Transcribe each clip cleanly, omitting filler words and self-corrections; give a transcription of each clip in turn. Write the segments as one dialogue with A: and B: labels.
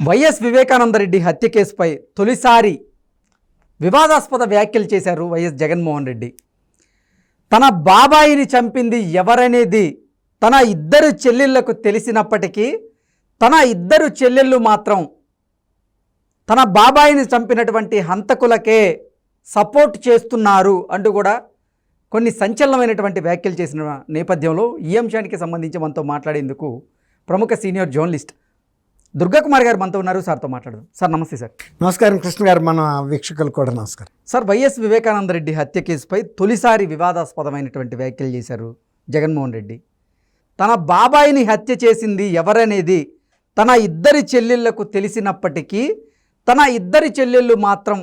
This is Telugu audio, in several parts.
A: వైఎస్ వివేకానందరెడ్డి హత్య కేసుపై తొలిసారి వివాదాస్పద వ్యాఖ్యలు చేశారు వైఎస్ జగన్మోహన్ రెడ్డి. తన బాబాయిని చంపింది ఎవరనేది తన ఇద్దరు చెల్లెళ్లకు తెలిసినప్పటికీ తన ఇద్దరు చెల్లెళ్ళు మాత్రం తన బాబాయిని చంపినటువంటి హంతకులకే సపోర్ట్ చేస్తున్నారు అంటూ కూడా కొన్ని సంచలనమైనటువంటి వ్యాఖ్యలు చేసిన నేపథ్యంలో ఈ అంశానికి సంబంధించి మనతో మాట్లాడేందుకు ప్రముఖ సీనియర్ జర్నలిస్ట్ దుర్గాకుమార్ గారు మనతో ఉన్నారు. సార్తో మాట్లాడదాం. సార్ నమస్తే. సార్
B: నమస్కారం. కృష్ణ గారు, మన వీక్షకులు కూడా నమస్కారం.
A: సార్, వైఎస్ వివేకానందరెడ్డి హత్య కేసుపై తొలిసారి వివాదాస్పదమైనటువంటి వ్యాఖ్యలు చేశారు జగన్మోహన్ రెడ్డి. తన బాబాయిని హత్య చేసింది ఎవరనేది తన ఇద్దరి చెల్లెళ్లకు తెలిసినప్పటికీ తన ఇద్దరి చెల్లెళ్ళు మాత్రం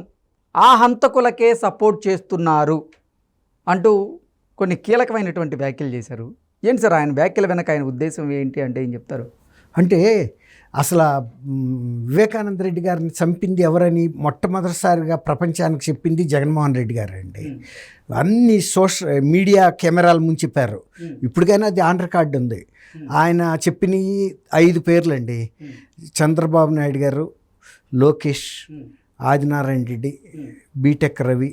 A: ఆ హంతకులకే సపోర్ట్ చేస్తున్నారు అంటూ కొన్ని కీలకమైనటువంటి వ్యాఖ్యలు చేశారు. ఏంటి సార్ ఆయన వ్యాఖ్యల వెనక ఆయన ఉద్దేశం ఏంటి అంటే ఏం చెప్తారు?
B: అంటే అసలు వివేకానంద రెడ్డి గారిని చంపింది ఎవరని మొట్టమొదటిసారిగా ప్రపంచానికి చెప్పింది జగన్మోహన్ రెడ్డి గారు అండి. అన్ని సోషల్ మీడియా కెమెరాలు ముంచిపారు. ఇప్పటికైనా అది ఆన్ రికార్డు ఉంది. ఆయన చెప్పిన 5 పేర్లండి: చంద్రబాబు నాయుడు గారు, లోకేష్, ఆదినారాయణ రెడ్డి, బీటెక్ రవి,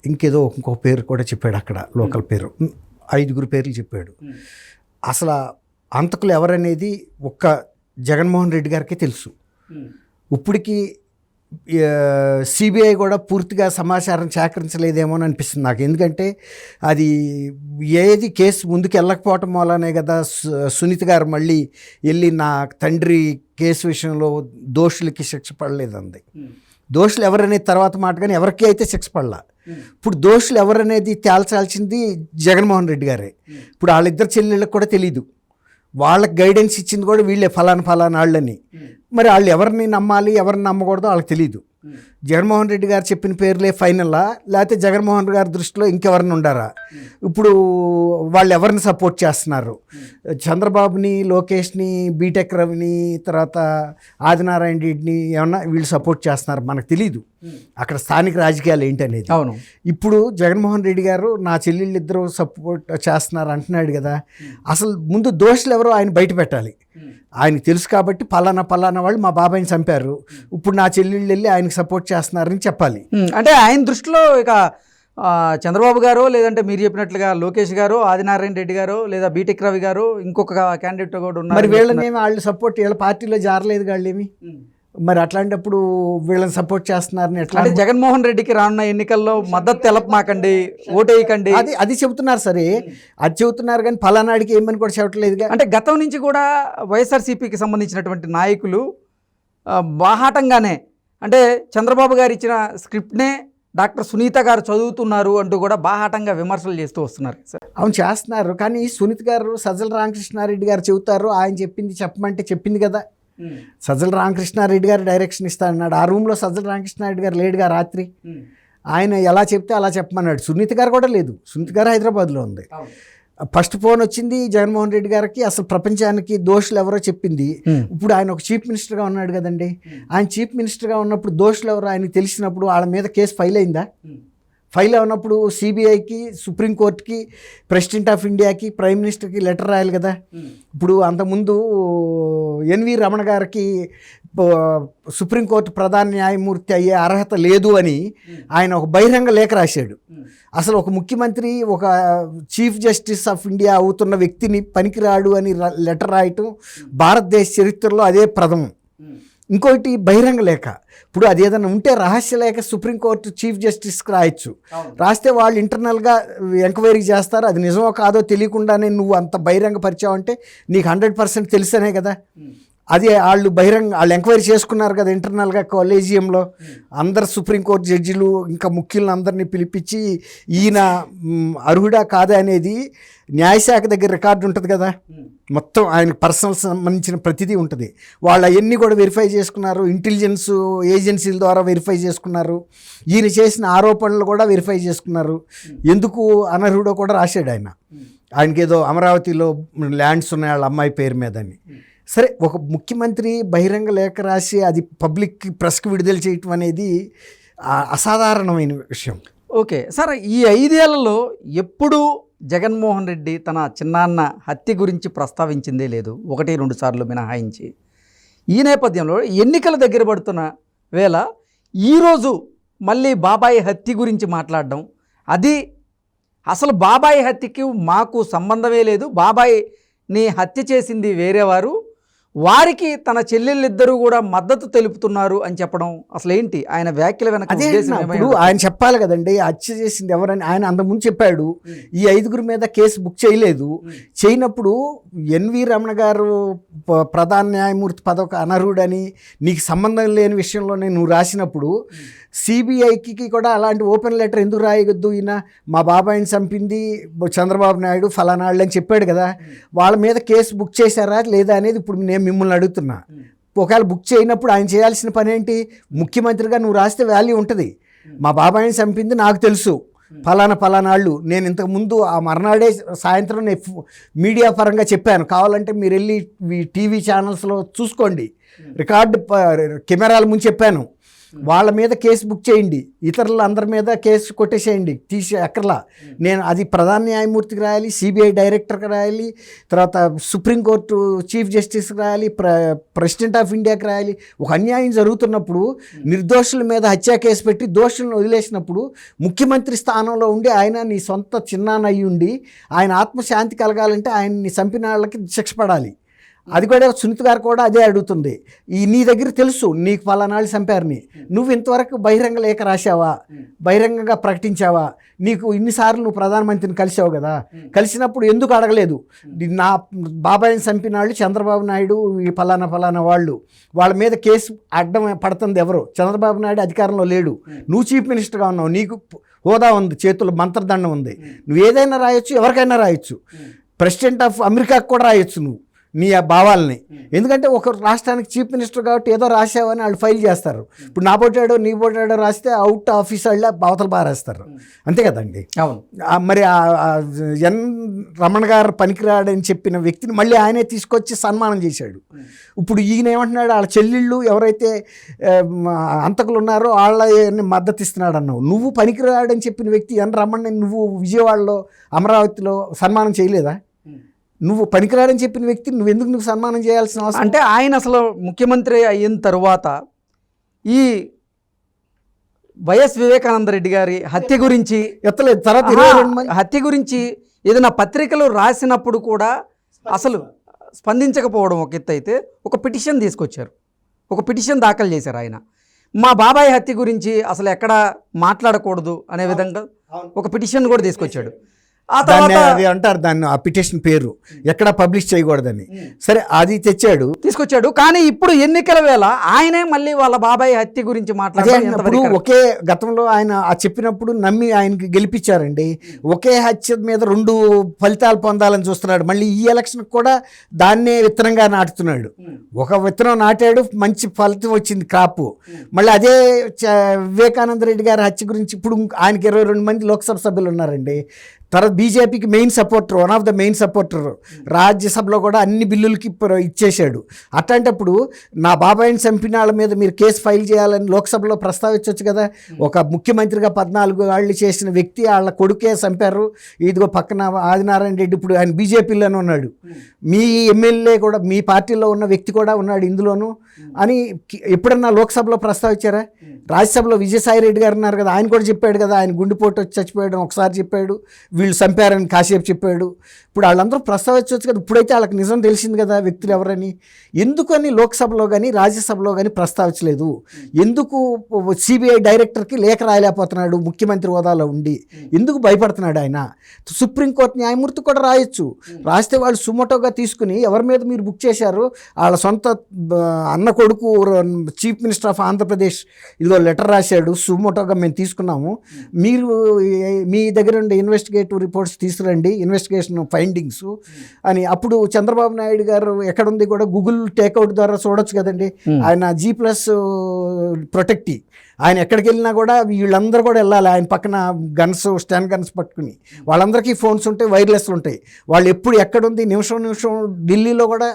B: ఇంకో పేరు కూడా చెప్పాడు అక్కడ, లోకల్ పేరు. 5 పేర్లు చెప్పాడు. అసలు హంతకులు ఎవరనేది ఒక్క జగన్మోహన్ రెడ్డి గారికి తెలుసు. ఇప్పటికీ సిబిఐ కూడా పూర్తిగా సమాచారం సేకరించలేదేమో అని అనిపిస్తుంది నాకు. ఎందుకంటే అది ఏది కేసు ముందుకు వెళ్ళకపోవటం వల్లనే కదా సునీత గారు మళ్ళీ వెళ్ళి నా తండ్రి కేసు విషయంలో దోషులకి శిక్ష పడలేదంది. దోషులు ఎవరనేది తర్వాత మాట, కానీ ఎవరికి అయితే శిక్ష పడలా. ఇప్పుడు దోషులు ఎవరనేది తేల్చాల్సింది జగన్మోహన్ రెడ్డి గారే. ఇప్పుడు వాళ్ళిద్దరు చెల్లెళ్ళకి కూడా తెలీదు. వాళ్ళకి గైడెన్స్ ఇచ్చింది కూడా వీళ్ళే, ఫలానా వాళ్ళని. మరి వాళ్ళు ఎవరిని నమ్మాలి, ఎవరిని నమ్మకూడదో వాళ్ళకి తెలీదు. జగన్మోహన్ రెడ్డి గారు చెప్పిన పేర్లే ఫైనల్లా, లేకపోతే జగన్మోహన్ రెడ్డి గారి దృష్టిలో ఇంకెవరిని ఉండారా? ఇప్పుడు వాళ్ళు ఎవరిని సపోర్ట్ చేస్తున్నారు? చంద్రబాబుని, లోకేష్ని, బీటెక్ రవిని, తర్వాత ఆదినారాయణ రెడ్డిని ఏమన్నా వీళ్ళు సపోర్ట్ చేస్తున్నారు? మనకు తెలీదు అక్కడ స్థానిక రాజకీయాలు ఏంటనేది.
A: అవును.
B: ఇప్పుడు జగన్మోహన్ రెడ్డి గారు నా చెల్లెళ్ళిద్దరూ సపోర్ట్ చేస్తున్నారు అంటున్నాడు కదా. అసలు ముందు దోషులు ఎవరో ఆయన బయట పెట్టాలి. ఆయనకు తెలుసు కాబట్టి పలానా వాళ్ళు మా బాబాయిని చంపారు, ఇప్పుడు నా చెల్లెళ్ళు వెళ్ళి ఆయనకు సపోర్ట్ చేస్తున్నారని చెప్పాలి.
A: అంటే ఆయన దృష్టిలో ఇక చంద్రబాబు గారు, లేదంటే మీరు చెప్పినట్లుగా లోకేష్ గారు, ఆదినారాయణ రెడ్డి గారు, లేదా బీటెక్ రవి గారు, ఇంకొక క్యాండిడేట్ కూడా ఉన్నారు.
B: మరి వీళ్ళనేమి వాళ్ళు సపోర్ట్, వీళ్ళ పార్టీలో జారలేదు వాళ్ళేమి. మరి అట్లాంటప్పుడు వీళ్ళని సపోర్ట్ చేస్తున్నారని ఎట్లా?
A: అంటే జగన్మోహన్ రెడ్డికి రానున్న ఎన్నికల్లో మద్దతు తెలపమాకండి, ఓటేయకండి
B: అది చెబుతున్నారు. సరే, అది చెబుతున్నారు, కానీ ఫలానాడికి ఏమని కూడా చెప్పట్లేదుగా.
A: అంటే గతం నుంచి కూడా వైఎస్ఆర్సీపీకి సంబంధించినటువంటి నాయకులు బాహాటంగానే, అంటే చంద్రబాబు గారు ఇచ్చిన స్క్రిప్ట్నే డాక్టర్ సునీత గారు చదువుతున్నారు అంటూ కూడా బాహాటంగా విమర్శలు చేస్తూ వస్తున్నారు. సార్
B: అవును, చేస్తున్నారు. కానీ సునీత గారు సజ్జల రామకృష్ణారెడ్డి గారు చెబుతారు, ఆయన చెప్పింది చెప్పమంటే చెప్పింది కదా. సజ్జల రామకృష్ణారెడ్డి గారు డైరెక్షన్ ఇస్తానన్నాడు. ఆ రూమ్లో సజ్జల రామకృష్ణారెడ్డి గారు లేడుగా రాత్రి. ఆయన ఎలా చెప్తే అలా చెప్పమన్నాడు. సునీత గారు కూడా లేదు. సునీత గారు హైదరాబాద్లో ఉంది. ఫస్ట్ ఫోన్ వచ్చింది జగన్మోహన్ రెడ్డి గారికి, అసలు ప్రపంచానికి దోషులు ఎవరో చెప్పింది. ఇప్పుడు ఆయన ఒక చీఫ్ మినిస్టర్గా ఉన్నాడు కదండి. ఆయన చీఫ్ మినిస్టర్గా ఉన్నప్పుడు దోషులు ఎవరో ఆయనకి తెలిసినప్పుడు వాళ్ళ మీద కేసు ఫైల్ అయిందా? ఫైల్ అయినప్పుడు సిబిఐకి, సుప్రీంకోర్టుకి, ప్రెసిడెంట్ ఆఫ్ ఇండియాకి, ప్రైమ్ మినిస్టర్కి లెటర్ రాయాలి కదా. ఇప్పుడు అంతకుముందు ఎన్వి రమణ గారికి సుప్రీంకోర్టు ప్రధాన న్యాయమూర్తి అయ్యే అర్హత లేదు అని ఆయన ఒక బహిరంగ లేఖ రాశాడు. అసలు ఒక ముఖ్యమంత్రి ఒక చీఫ్ జస్టిస్ ఆఫ్ ఇండియా అవుతున్న వ్యక్తిని పనికిరాడు అని లెటర్ రాయటం భారతదేశ చరిత్రలో అదే ప్రథమం. ఇంకోటి బహిరంగ లేఖ. ఇప్పుడు అది ఏదైనా ఉంటే రహస్య లేఖ సుప్రీంకోర్టు చీఫ్ జస్టిస్కి రాయొచ్చు. రాస్తే వాళ్ళు ఇంటర్నల్గా ఎంక్వైరీ చేస్తారు. అది నిజమో కాదో తెలియకుండానే నువ్వు అంత బహిరంగ పరిచావంటే నీకు 100% తెలుసనే కదా. అది వాళ్ళు ఎంక్వైరీ చేసుకున్నారు కదా ఇంటర్నల్గా కాలేజియంలో. అందరు సుప్రీంకోర్టు జడ్జిలు ఇంకా ముఖ్యులను అందరినీ పిలిపించి ఈయన అర్హుడా కాదా అనేది న్యాయశాఖ దగ్గర రికార్డు ఉంటుంది కదా. మొత్తం ఆయన పర్సనల్ సంబంధించిన ప్రతిదీ ఉంటుంది. వాళ్ళు అవన్నీ కూడా వెరిఫై చేసుకున్నారు. ఇంటెలిజెన్స్ ఏజెన్సీల ద్వారా వెరిఫై చేసుకున్నారు. ఈయన చేసిన ఆరోపణలు కూడా వెరిఫై చేసుకున్నారు. ఎందుకు అనర్హుడో కూడా రాశాడు ఆయన. ఆయనకేదో అమరావతిలో ల్యాండ్స్ ఉన్నాయి వాళ్ళ అమ్మాయి పేరు మీద అని. సరే, ఒక ముఖ్యమంత్రి బహిరంగ లేఖ రాసి అది పబ్లిక్ ప్రెస్కి విడుదల చేయటం అనేది అసాధారణమైన విషయం.
A: ఓకే సార్, ఈ 5 ఏళ్లలో ఎప్పుడు జగన్మోహన్ రెడ్డి తన చిన్నాన్న హత్య గురించి ప్రస్తావించిందే లేదు, 1-2 సార్లు మినహాయించి. ఈ నేపథ్యంలో ఎన్నికల దగ్గర పడుతున్న వేళ ఈరోజు మళ్ళీ బాబాయ్ హత్య గురించి మాట్లాడడం, అది అసలు బాబాయ్ హత్యకి మాకు సంబంధమే లేదు, బాబాయ్ని హత్య చేసింది వేరేవారు, వారికి తన చెల్లెళ్ళిద్దరూ కూడా మద్దతు తెలుపుతున్నారు అని చెప్పడం అసలు ఏంటి ఆయన వ్యాఖ్యల వెనక
B: అదే
A: ఉద్దేశం
B: ఇప్పుడు ఆయన చెప్పాలి కదండి, హత్య చేసింది ఎవరని. ఆయన అంతకుముందు చెప్పాడు ఈ 5గురి మీద కేసు బుక్ చేయలేదు. చేయనప్పుడు ఎన్వి రమణ గారు ప్రధాన న్యాయమూర్తి పదవికి అనర్హుడని నీకు సంబంధం లేని విషయంలోనే నువ్వు రాసినప్పుడు సిబిఐకి కూడా అలాంటి ఓపెన్ లెటర్ ఎందుకు రాయొద్దు, ఈయన మా బాబాయిని చంపింది చంద్రబాబు నాయుడు ఫలానాళ్ళు అని చెప్పాడు కదా, వాళ్ళ మీద కేసు బుక్ చేశారా లేదా అనేది ఇప్పుడు నేను మిమ్మల్ని అడుగుతున్నా. ఒకవేళ బుక్ చేయనప్పుడు ఆయన చేయాల్సిన పని ఏంటి? ముఖ్యమంత్రిగా నువ్వు రాస్తే వాల్యూ ఉంటుంది. మా బాబాయిని చంపింది నాకు తెలుసు, ఫలానాళ్ళు నేను ఇంతకుముందు ఆ మర్నాడే సాయంత్రం నేను మీడియా పరంగా చెప్పాను, కావాలంటే మీరు వెళ్ళి టీవీ ఛానల్స్లో చూసుకోండి, రికార్డు కెమెరాల ముందు చెప్పాను. వాళ్ళ మీద కేసు బుక్ చేయండి, ఇతరుల అందరి మీద కేసు కొట్టేసేయండి, తీసి అక్కర్లా. నేను అది ప్రధాన న్యాయమూర్తికి రాయాలి, సిబిఐ డైరెక్టర్కి రాయాలి, తర్వాత సుప్రీంకోర్టు చీఫ్ జస్టిస్కి రాయాలి, ప్రెసిడెంట్ ఆఫ్ ఇండియాకి రాయాలి. ఒక అన్యాయం జరుగుతున్నప్పుడు నిర్దోషుల మీద హత్యా కేసు పెట్టి దోషులను వదిలేసినప్పుడు ముఖ్యమంత్రి స్థానంలో ఉండి ఆయన నీ సొంత చిన్నానయ్యి ఉండి ఆయన ఆత్మశాంతి కలగాలంటే ఆయన్ని చంపిన వాళ్ళకి శిక్ష పడాలి. అది కూడా సునీత గారు కూడా అదే అడుగుతుంది. నీ దగ్గర తెలుసు నీకు ఫలానాళ్ళు చంపారని, నువ్వు ఇంతవరకు బహిరంగ లేఖ రాశావా, బహిరంగంగా ప్రకటించావా? నీకు ఇన్నిసార్లు నువ్వు ప్రధానమంత్రిని కలిసావు కదా, కలిసినప్పుడు ఎందుకు అడగలేదు? నా బాబాయిని చంపిన వాళ్ళు చంద్రబాబు నాయుడు ఈ ఫలానా వాళ్ళు, వాళ్ళ మీద కేసు అడ్డం పడుతుంది ఎవరు? చంద్రబాబు నాయుడు అధికారంలో లేడు, నువ్వు చీఫ్ మినిస్టర్గా ఉన్నావు, నీకు హోదా ఉంది, చేతుల్లో మంత్రదండం ఉంది, నువ్వు ఏదైనా రాయొచ్చు, ఎవరికైనా రాయొచ్చు, ప్రెసిడెంట్ ఆఫ్ అమెరికాకు కూడా రాయొచ్చు నువ్వు నీ ఆ భావాలని. ఎందుకంటే ఒక రాష్ట్రానికి చీఫ్ మినిస్టర్ కాబట్టి ఏదో రాసావని వాళ్ళు ఫైల్ చేస్తారు. ఇప్పుడు నా పోటాడో నీ పోటాడో రాస్తే అవుట్ ఆఫీస్ వాళ్ళ అవతల బారేస్తారు, అంతే కదండి. మరి ఎన్ రమణ గారు పనికిరాడని చెప్పిన వ్యక్తిని మళ్ళీ ఆయనే తీసుకొచ్చి సన్మానం చేశాడు. ఇప్పుడు ఈయన ఏమంటున్నాడు, వాళ్ళ చెల్లెళ్ళు ఎవరైతే అంతకులు ఉన్నారో వాళ్ళని మద్దతు ఇస్తున్నాడు అన్నావు. నువ్వు పనికిరాడని చెప్పిన వ్యక్తి ఎన్ రమణని నువ్వు విజయవాడలో అమరావతిలో సన్మానం చేయలేదా? నువ్వు పనికిరాడని చెప్పిన వ్యక్తిని నువ్వు సన్మానం చేయాల్సిన అవసరం
A: అంటే ఆయన అసలు ముఖ్యమంత్రి అయిన తర్వాత ఈ వైఎస్ వివేకానంద రెడ్డి గారి హత్య గురించి
B: ఎత్తలేదు. తర్వాత
A: హత్య గురించి ఏదైనా పత్రికలు రాసినప్పుడు కూడా అసలు స్పందించకపోవడం ఒక ఎత్తు అయితే, ఒక పిటిషన్ తీసుకొచ్చారు, ఒక పిటిషన్ దాఖలు చేశారు ఆయన. మా బాబాయ్ హత్య గురించి అసలు ఎక్కడ మాట్లాడకూడదు అనే విధంగా ఒక పిటిషన్ కూడా తీసుకొచ్చాడు.
B: అది అంటారు దాన్ని, ఆ పిటిషన్ పేరు ఎక్కడ పబ్లిష్ చేయకూడదని. సరే అది తీసుకొచ్చాడు.
A: కానీ ఇప్పుడు ఎన్నికల వేళ ఆయనే మళ్ళీ వాళ్ళ బాబాయ్ హత్య గురించి మాట్లాడారు.
B: ఒకే గతంలో ఆయన చెప్పినప్పుడు నమ్మి ఆయనకి గెలిపించారండి. ఒకే హత్య మీద 2 ఫలితాలు పొందాలని చూస్తున్నాడు. మళ్ళీ ఈ ఎలక్షన్ కూడా దాన్నే విత్తనంగా నాటుతున్నాడు. ఒక విత్తనం నాటాడు, మంచి ఫలితం వచ్చింది, క్రాప్. మళ్ళీ అదే వివేకానంద రెడ్డి గారి హత్య గురించి ఇప్పుడు ఆయనకి 22 మంది లోక్సభ సభ్యులు ఉన్నారండి. తర్వాత బీజేపీకి main supporter, one of the main supporter, రాజ్యసభలో కూడా అన్ని బిల్లులకి ఇచ్చేశాడు. అట్లాంటప్పుడు నా బాబాయిని చంపిన వాళ్ళ మీద మీరు కేసు ఫైల్ చేయాలని లోక్సభలో ప్రస్తావించవచ్చు కదా. ఒక ముఖ్యమంత్రిగా 14 ఏళ్ళు చేసిన వ్యక్తి వాళ్ళ కొడుకే చంపారు, ఇదిగో పక్కన ఆదినారాయణ రెడ్డి ఇప్పుడు ఆయన బీజేపీలోనే ఉన్నాడు, మీ ఎమ్మెల్యే కూడా మీ పార్టీలో ఉన్న వ్యక్తి కూడా ఉన్నాడు ఇందులోనూ అని ఎప్పుడన్నా లోక్సభలో ప్రస్తావించారా? రాజ్యసభలో విజయసాయి రెడ్డి గారు ఉన్నారు కదా, ఆయన కూడా చెప్పాడు కదా, ఆయన గుండెపోటు వచ్చి చచ్చిపోయాడు ఒకసారి చెప్పాడు, వీళ్ళు చంపారని కాసేపు చెప్పాడు. ఇప్పుడు వాళ్ళందరూ ప్రస్తావించవచ్చు కదా. ఇప్పుడైతే వాళ్ళకి నిజం తెలిసింది కదా వ్యక్తులు ఎవరని. ఎందుకని లోక్సభలో కానీ రాజ్యసభలో కానీ ప్రస్తావించలేదు? ఎందుకు సిబిఐ డైరెక్టర్కి లేఖ రాయలేకపోతున్నాడు ముఖ్యమంత్రి హోదాలో ఉండి? ఎందుకు భయపడుతున్నాడు ఆయన? సుప్రీంకోర్టు న్యాయమూర్తి కూడా రాయొచ్చు, రాస్తే వాళ్ళు సుమోటోగా తీసుకుని ఎవరి మీద మీరు బుక్ చేశారు, వాళ్ళ సొంత అన్న కొడుకు చీఫ్ మినిస్టర్ ఆఫ్ ఆంధ్రప్రదేశ్ ఇదిగో లెటర్ రాశాడు, సుమోటోగా మేము తీసుకున్నాము, మీరు మీ దగ్గర ఉండే ఇన్వెస్టిగేటివ్ రిపోర్ట్స్ తీసుకురండి, ఇన్వెస్టిగేషన్ ఫైండింగ్స్ అని. అప్పుడు చంద్రబాబు నాయుడు గారు ఎక్కడుంది కూడా గూగుల్ టేక్అవుట్ ద్వారా చూడొచ్చు కదండి. ఆయన G+ ప్రొటెక్టీ, ఆయన ఎక్కడికి వెళ్ళినా కూడా వీళ్ళందరూ కూడా వెళ్ళాలి ఆయన పక్కన గన్స్, స్టాండ్ గన్స్ పట్టుకుని. వాళ్ళందరికీ ఫోన్స్ ఉంటాయి, వైర్లెస్లు ఉంటాయి. వాళ్ళు ఎప్పుడు ఎక్కడుంది నిమిషం ఢిల్లీలో కూడా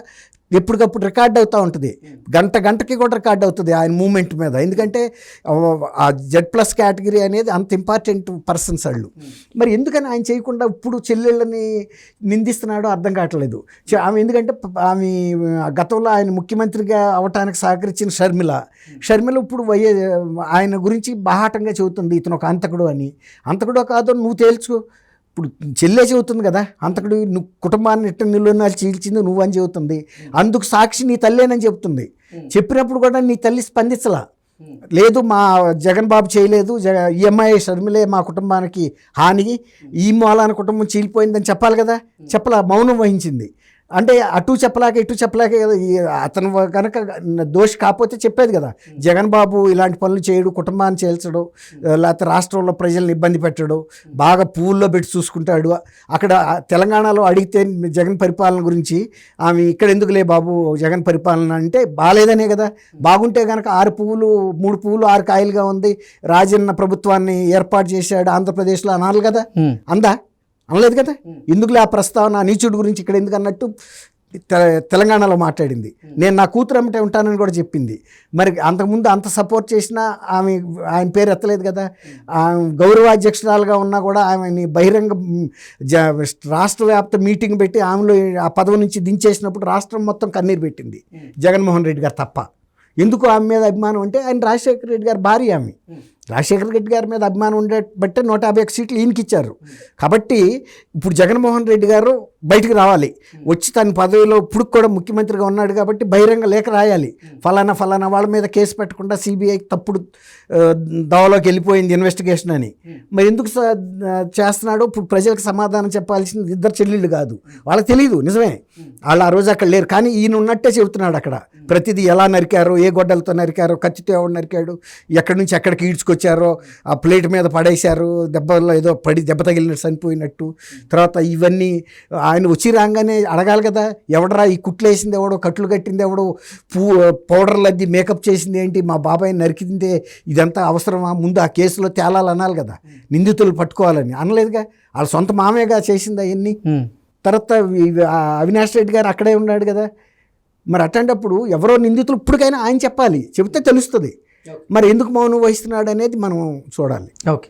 B: ఎప్పటికప్పుడు రికార్డ్ అవుతూ ఉంటుంది, గంటకి కూడా రికార్డ్ అవుతుంది ఆయన మూమెంట్ మీద. ఎందుకంటే ఆ Z+ కేటగిరీ అనేది అంత ఇంపార్టెంట్ పర్సన్స్ వాళ్ళు. మరి ఎందుకని ఆయన చేయకుండా ఇప్పుడు చెల్లెళ్ళని నిందిస్తున్నాడో అర్థం కావట్లేదు. ఆమె ఎందుకంటే ఆమె గతంలో ఆయన ముఖ్యమంత్రిగా అవటానికి సహకరించిన షర్మిల ఇప్పుడు ఆయన గురించి బాహాటంగా చెబుతుంది, ఇతను ఒక అంతకుడు అని. అంతకుడో కాదో నువ్వు తేల్చుకో. ఇప్పుడు చెల్లె చెబుతుంది కదా, అంతకుడు నువ్వు కుటుంబాన్ని ఎట్ట నిలువనాలు చీల్చింది నువ్వు అని చెబుతుంది. అందుకు సాక్షి నీ తల్లేనని చెబుతుంది. చెప్పినప్పుడు కూడా నీ తల్లి స్పందించలా. లేదు మా జగన్ బాబు చేయలేదు, EMI షర్మిలే మా కుటుంబానికి హాని, ఈ మూలాన కుటుంబం చీలిపోయిందని చెప్పాలి కదా, చెప్పలా, మౌనం వహించింది. అంటే అటు చెప్పలేక ఇటు చెప్పలేక అతను కనుక దోషి కాకపోతే చెప్పేది కదా, జగన్ బాబు ఇలాంటి పనులు చేయడు, కుటుంబాన్ని చేల్చడు, లేకపోతే రాష్ట్రంలో ప్రజల్ని ఇబ్బంది పెట్టడు, బాగా పువ్వుల్లో పెట్టి చూసుకుంటాడు. అక్కడ తెలంగాణలో అడిగితే జగన్ పరిపాలన గురించి ఆమె ఇక్కడ ఎందుకులే బాబు జగన్ పరిపాలన అంటే బాగాలేదనే కదా. బాగుంటే కనుక 3 పువ్వులు 6 కాయలుగా ఉంది, రాజన్న ప్రభుత్వాన్ని ఏర్పాటు చేశాడు ఆంధ్రప్రదేశ్లో అనాలి కదా. అందా? అనలేదు కదా. ఎందుకులే ఆ ప్రస్తావన నీచుడు గురించి ఇక్కడ ఎందుకు అన్నట్టు తెలంగాణలో మాట్లాడింది. నేను నా కూతురు అమ్మటే ఉంటానని కూడా చెప్పింది. మరి అంతకుముందు అంత సపోర్ట్ చేసినా ఆయన పేరు ఎత్తలేదు కదా. గౌరవాధ్యక్షురాలుగా ఉన్నా కూడా ఆమెని బహిరంగ రాష్ట్ర వ్యాప్త మీటింగ్ పెట్టి ఆమెలో ఆ పదవి నుంచి దించేసినప్పుడు రాష్ట్రం మొత్తం కన్నీరు పెట్టింది, జగన్మోహన్ రెడ్డి గారు తప్ప. ఎందుకు ఆమె మీద అభిమానం అంటే ఆయన రాజశేఖర రెడ్డి గారు భార్య. ఆమె రాజశేఖర రెడ్డి గారి మీద అభిమానం ఉండే బట్టే 151 సీట్లు ఈయనకి ఇచ్చారు. కాబట్టి ఇప్పుడు జగన్మోహన్ రెడ్డి గారు బయటికి రావాలి, వచ్చి తన పదవిలో ఇప్పుడు కూడా ముఖ్యమంత్రిగా ఉన్నాడు కాబట్టి బహిరంగ లేఖ రాయాలి, ఫలానా వాళ్ళ మీద కేసు పెట్టకుండా CBI తప్పుడు దవలోకి వెళ్ళిపోయింది ఇన్వెస్టిగేషన్ అని. మరి ఎందుకు చేస్తున్నాడో ఇప్పుడు ప్రజలకు సమాధానం చెప్పాల్సింది ఇద్దరు చెల్లెళ్ళు కాదు, వాళ్ళకి తెలియదు. నిజమే, వాళ్ళు ఆ రోజు అక్కడ లేరు, కానీ ఈయన ఉన్నట్టే చెబుతున్నాడు. అక్కడ ప్రతిదీ ఎలా నరికారో, ఏ గొడ్డలతో నరికారో, కత్తితో ఎవడు నరికాడు, ఎక్కడి నుంచి ఎక్కడికి ఈడ్చుకొచ్చారో, ఆ ప్లేట్ మీద పడేశారు, దెబ్బలో ఏదో దెబ్బ తగిలినట్టు చనిపోయినట్టు. తర్వాత ఇవన్నీ ఆయన వచ్చి రాగానే అడగాలి కదా, ఎవడరా ఈ కుట్లు వేసింది ఎవడో, కట్లు కట్టింది ఎవడో, పౌడర్లు అద్ది మేకప్ చేసింది ఏంటి, మా బాబాయ్ని నరికిందే, ఇదంతా అవసరమా, ముందు ఆ కేసులో తేలాలి అనాలి కదా, నిందితులు పట్టుకోవాలని. అనలేదుగా, వాళ్ళ సొంత మామేగా చేసింది అవన్నీ. తర్వాత అవినాష్ రెడ్డి గారు అక్కడే ఉన్నాడు కదా. మరి అట్లాంటప్పుడు ఎవరో నిందితులు ఇప్పటికైనా ఆయన చెప్పాలి, చెబితే తెలుస్తుంది. మరి ఎందుకు మౌనం వహిస్తున్నాడు అనేది మనం చూడాలి.
A: ఓకే.